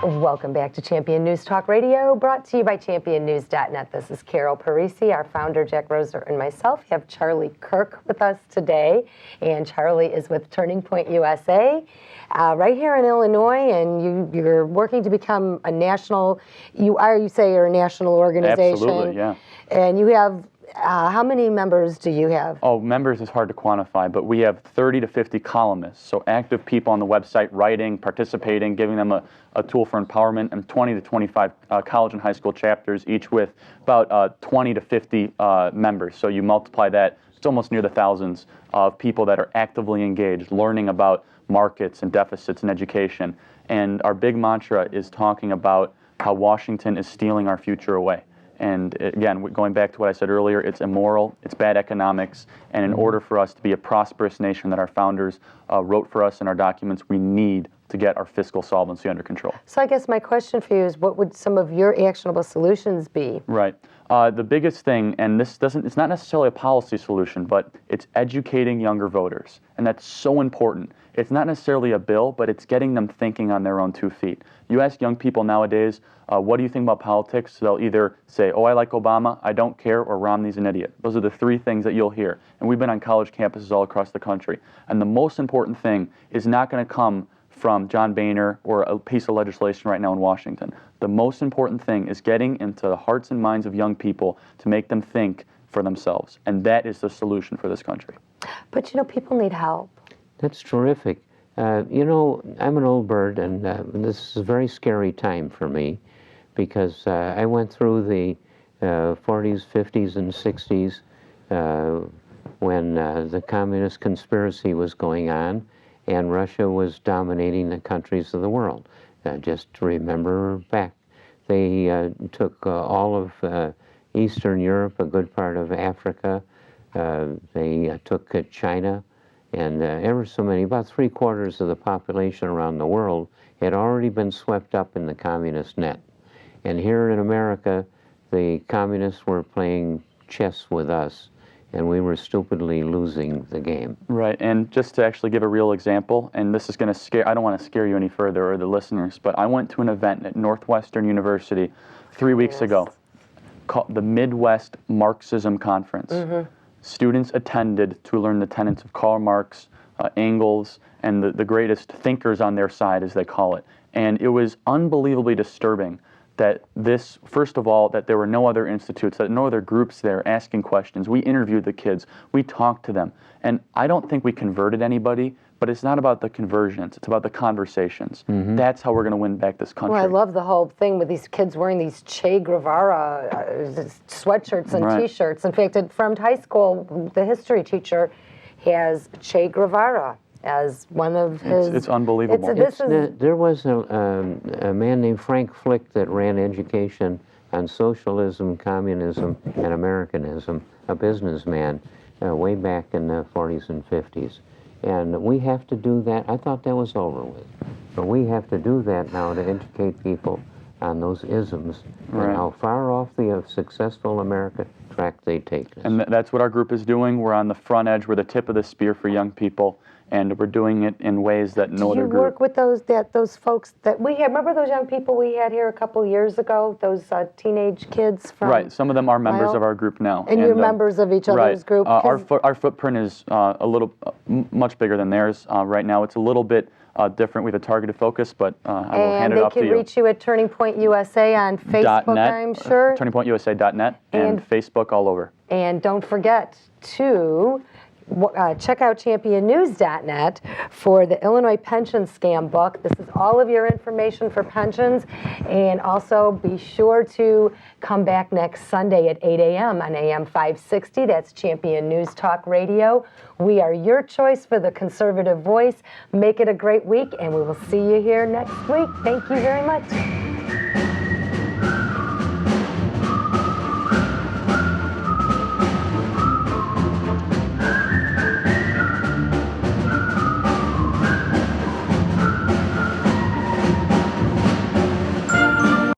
Welcome back to Champion News Talk Radio, brought to you by championnews.net. This is Carol Parisi, our founder, Jack Roser, and myself. We have Charlie Kirk with us today, and Charlie is with Turning Point USA right here in Illinois, and you're working to become a national, you're a national organization. Absolutely, yeah. And you have, how many members do you have? Oh, members is hard to quantify, but we have 30 to 50 columnists, so active people on the website writing, participating, giving them a tool for empowerment, and 20 to 25 college and high school chapters, each with about 20 to 50 members. So you multiply that, it's almost near the thousands of people that are actively engaged, learning about markets and deficits in education. And our big mantra is talking about how Washington is stealing our future away. And again, going back to what I said earlier, it's immoral, it's bad economics, and in order for us to be a prosperous nation that our founders wrote for us in our documents, we need to get our fiscal solvency under control. So I guess my question for you is, what would some of your actionable solutions be? Right. The biggest thing, and it's not necessarily a policy solution, but it's educating younger voters, and that's so important. It's not necessarily a bill, but it's getting them thinking on their own 2 feet. You ask young people nowadays, what do you think about politics? They'll either say, oh, I like Obama, I don't care, or Romney's an idiot. Those are the 3 things that you'll hear. And we've been on college campuses all across the country. And the most important thing is not going to come from John Boehner or a piece of legislation right now in Washington. The most important thing is getting into the hearts and minds of young people to make them think for themselves. And that is the solution for this country. But people need help. That's terrific. I'm an old bird, and this is a very scary time for me because I went through the 40s, 50s, and 60s when the communist conspiracy was going on and Russia was dominating the countries of the world. Just to remember back, they took all of Eastern Europe, a good part of Africa. They took China. And ever so many, about 3/4 of the population around the world had already been swept up in the communist net. And here in America, the communists were playing chess with us, and we were stupidly losing the game. Right, and just to actually give a real example, and this is going to scare, I don't want to scare you any further or the listeners, but I went to an event at Northwestern University 3 weeks ago called the Midwest Marxism Conference. Mm-hmm. Students attended to learn the tenets of Karl Marx, Engels, and the greatest thinkers on their side, as they call it. And it was unbelievably disturbing that this, first of all, that there were no other institutes, that no other groups there asking questions. We interviewed the kids. We talked to them. And I don't think we converted anybody, but it's not about the conversions. It's about the conversations. Mm-hmm. That's how we're going to win back this country. Well, I love the whole thing with these kids wearing these Che Guevara sweatshirts and T-shirts. In fact, from high school, the history teacher has Che Guevara as one of his... It's unbelievable. There was a man named Frank Flick that ran education on socialism, communism, and Americanism, a businessman, way back in the 40s and 50s. And we have to do that. I thought that was over with. But we have to do that now to educate people on those isms and how far off the successful America track they take us. And that's what our group is doing. We're on the front edge. We're the tip of the spear for young people. And we're doing it in ways that no other group. Do you work with those folks that we had? Remember those young people we had here a couple years ago? Those teenage kids from... Right. Some of them are members of our group now. And you're members of each other's group? Our footprint is much bigger than theirs. Right now it's a little bit different. We have a targeted focus, but I will hand it off to you. And they can reach you at Turning Point USA on Facebook, I'm sure? TurningPointUSA.net and Facebook all over. And don't forget to... check out championnews.net for the Illinois Pension Scam book. This is all of your information for pensions. And also be sure to come back next Sunday at 8 a.m. on AM 560. That's Champion News Talk Radio. We are your choice for the conservative voice. Make it a great week, and we will see you here next week. Thank you very much.